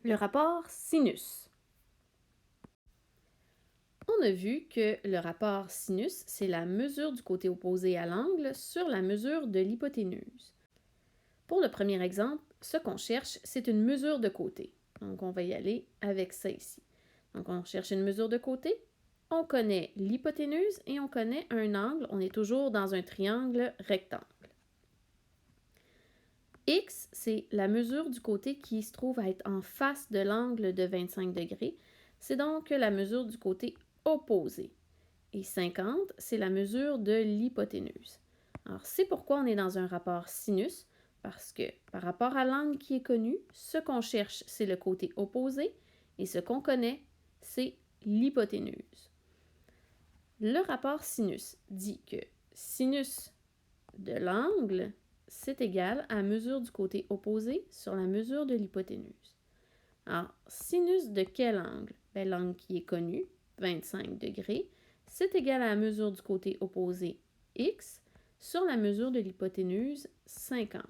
Le rapport sinus. On a vu que le rapport sinus, c'est la mesure du côté opposé à l'angle sur la mesure de l'hypoténuse. Pour le premier exemple, ce qu'on cherche, c'est une mesure de côté. Donc, on va y aller avec ça ici. Donc, on cherche une mesure de côté. On connaît l'hypoténuse et on connaît un angle. On est toujours dans un triangle rectangle. X, c'est la mesure du côté qui se trouve à être en face de l'angle de 25 degrés. C'est donc la mesure du côté opposé. Et 50, c'est la mesure de l'hypoténuse. Alors, c'est pourquoi on est dans un rapport sinus, parce que par rapport à l'angle qui est connu, ce qu'on cherche, c'est le côté opposé, et ce qu'on connaît, c'est l'hypoténuse. Le rapport sinus dit que sinus de l'angle, c'est égal à mesure du côté opposé sur la mesure de l'hypoténuse. Alors, sinus de quel angle? Bien, l'angle qui est connu, 25 degrés, c'est égal à la mesure du côté opposé x sur la mesure de l'hypoténuse 50.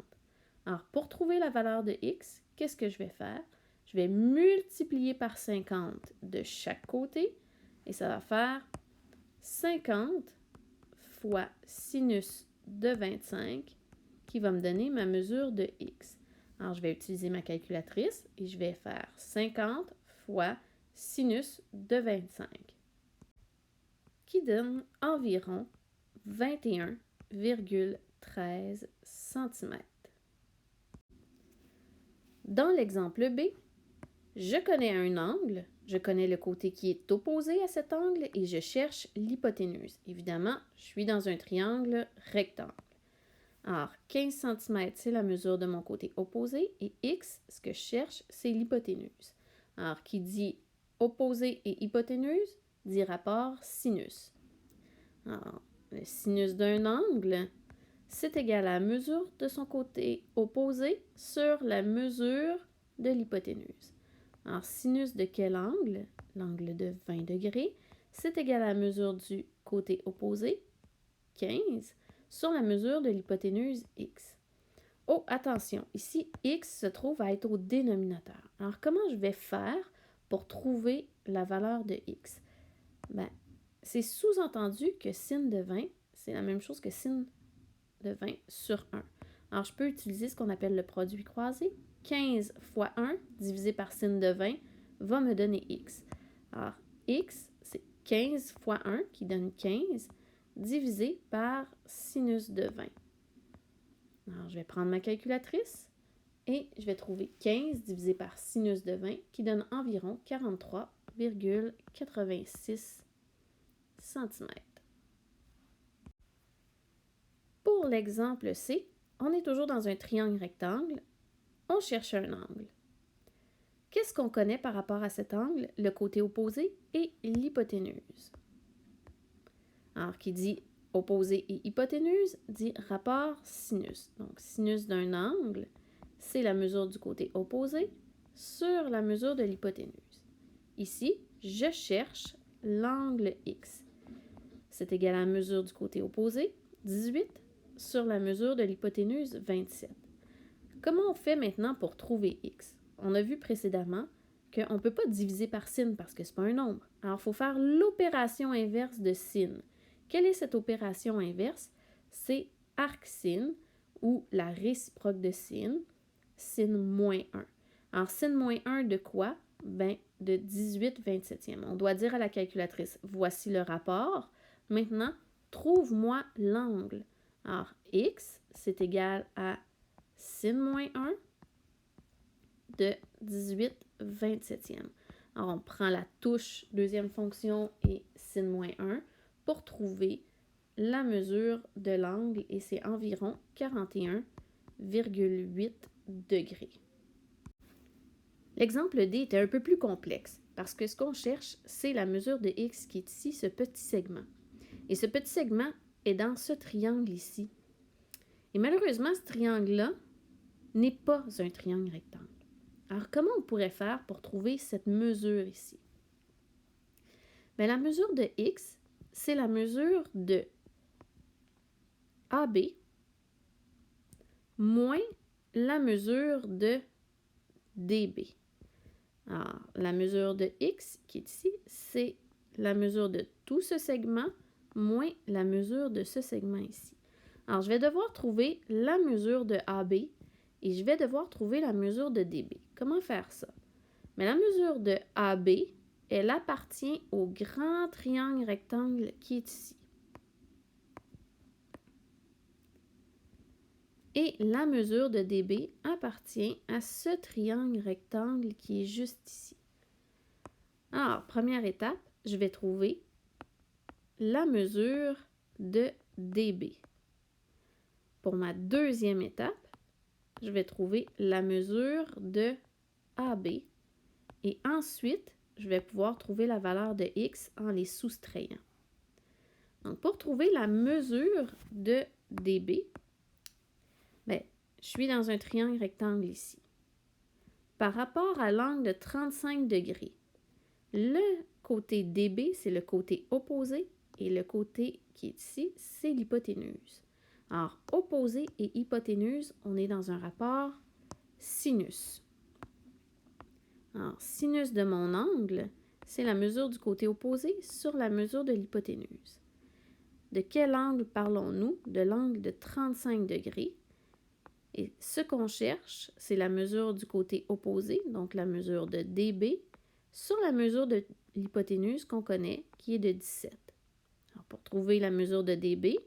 Alors, pour trouver la valeur de x, qu'est-ce que je vais faire? Je vais multiplier par 50 de chaque côté et ça va faire 50 fois sinus de 25 qui va me donner ma mesure de x. Alors, je vais utiliser ma calculatrice et je vais faire 50 fois sinus de 25 qui donne environ 21,13 cm. Dans l'exemple B, je connais un angle, je connais le côté qui est opposé à cet angle et je cherche l'hypoténuse. Évidemment, je suis dans un triangle rectangle. Alors, 15 cm, c'est la mesure de mon côté opposé et x, ce que je cherche, c'est l'hypoténuse. Alors, qui dit opposé et hypoténuse, dit rapport sinus. Alors, le sinus d'un angle, c'est égal à la mesure de son côté opposé sur la mesure de l'hypoténuse. Alors, sinus de quel angle? L'angle de 20 degrés, c'est égal à la mesure du côté opposé, 15, sur la mesure de l'hypoténuse x. Oh, attention, ici, x se trouve à être au dénominateur. Alors, comment je vais faire pour trouver la valeur de x? Bien, c'est sous-entendu que sin de 20, c'est la même chose que sin de 20 sur 1. Alors, je peux utiliser ce qu'on appelle le produit croisé. 15 fois 1 divisé par sin de 20 va me donner x. Alors, x, c'est 15 fois 1 qui donne 15 divisé par sinus de 20. Alors, je vais prendre ma calculatrice et je vais trouver 15 divisé par sinus de 20 qui donne environ 43,86 cm. Pour l'exemple C, on est toujours dans un triangle rectangle. On cherche un angle. Qu'est-ce qu'on connaît par rapport à cet angle? Le côté opposé et l'hypoténuse. Alors, qui dit opposé et hypoténuse dit rapport sinus. Donc, sinus d'un angle, c'est la mesure du côté opposé sur la mesure de l'hypoténuse. Ici, je cherche l'angle x. C'est égal à la mesure du côté opposé, 18, sur la mesure de l'hypoténuse, 27. Comment on fait maintenant pour trouver x? On a vu précédemment qu'on ne peut pas diviser par sin parce que ce n'est pas un nombre. Alors, il faut faire l'opération inverse de sin. Quelle est cette opération inverse? C'est arc-sin ou la réciproque de sin, sin moins 1. Alors, sin moins 1 de quoi? Ben, de 18/27e. On doit dire à la calculatrice, voici le rapport. Maintenant, trouve-moi l'angle. Alors, x, c'est égal à sin moins 1 de 18/27e. Alors, on prend la touche deuxième fonction et sin moins 1 pour trouver la mesure de l'angle et c'est environ 41,8 degrés. L'exemple D était un peu plus complexe parce que ce qu'on cherche, c'est la mesure de x qui est ici, ce petit segment. Et ce petit segment est dans ce triangle ici. Et malheureusement, ce triangle-là n'est pas un triangle rectangle. Alors, comment on pourrait faire pour trouver cette mesure ici? Bien, la mesure de x, c'est la mesure de AB moins la mesure de DB. Alors, la mesure de x qui est ici, c'est la mesure de tout ce segment moins la mesure de ce segment ici. Alors, je vais devoir trouver la mesure de AB et je vais devoir trouver la mesure de DB. Comment faire ça? Mais la mesure de AB, elle appartient au grand triangle rectangle qui est ici. Et la mesure de DB appartient à ce triangle rectangle qui est juste ici. Alors, première étape, je vais trouver la mesure de DB. Pour ma deuxième étape, je vais trouver la mesure de AB. Et ensuite, je vais pouvoir trouver la valeur de x en les soustrayant. Donc, pour trouver la mesure de DB, bien, je suis dans un triangle rectangle ici. Par rapport à l'angle de 35 degrés, le côté DB, c'est le côté opposé, et le côté qui est ici, c'est l'hypoténuse. Alors, opposé et hypoténuse, on est dans un rapport sinus. Alors, sinus de mon angle, c'est la mesure du côté opposé sur la mesure de l'hypoténuse. De quel angle parlons-nous? De l'angle de 35 degrés. Et ce qu'on cherche, c'est la mesure du côté opposé, donc la mesure de DB, sur la mesure de l'hypoténuse qu'on connaît, qui est de 17. Alors, pour trouver la mesure de DB,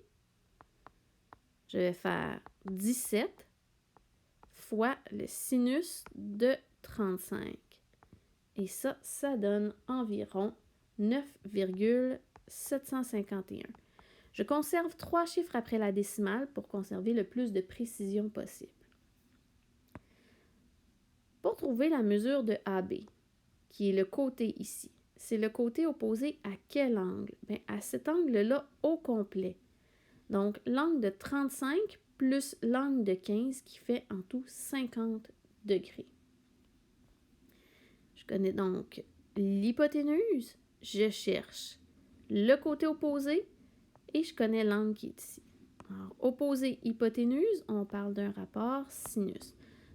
je vais faire 17 fois le sinus de 35. Et ça donne environ 9,751. Je conserve 3 chiffres après la décimale pour conserver le plus de précision possible. Pour trouver la mesure de AB, qui est le côté ici, c'est le côté opposé à quel angle? Bien, à cet angle-là au complet. Donc, l'angle de 35 plus l'angle de 15 qui fait en tout 50 degrés. Je connais donc l'hypoténuse, je cherche le côté opposé et je connais l'angle qui est ici. Alors, opposé hypoténuse, on parle d'un rapport sinus.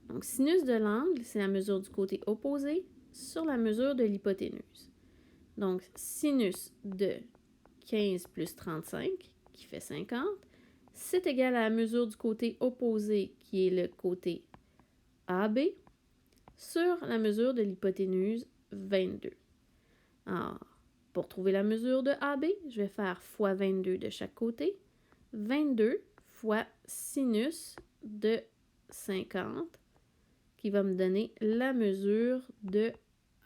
Donc, sinus de l'angle, c'est la mesure du côté opposé sur la mesure de l'hypoténuse. Donc, sinus de 15 plus 35, qui fait 50, c'est égal à la mesure du côté opposé, qui est le côté AB, sur la mesure de l'hypoténuse 22. Alors, pour trouver la mesure de AB, je vais faire fois 22 de chaque côté. 22 fois sinus de 50, qui va me donner la mesure de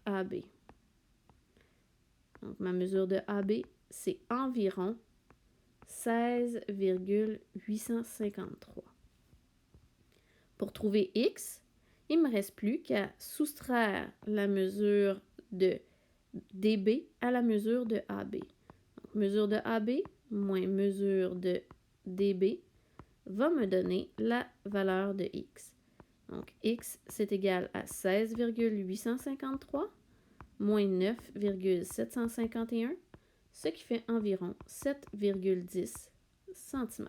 AB. Donc, ma mesure de AB, c'est environ 16,853. Pour trouver x, il ne me reste plus qu'à soustraire la mesure de DB à la mesure de AB. Donc, mesure de AB moins mesure de DB va me donner la valeur de x. Donc, x, c'est égal à 16,853 moins 9,751, ce qui fait environ 7,10 cm.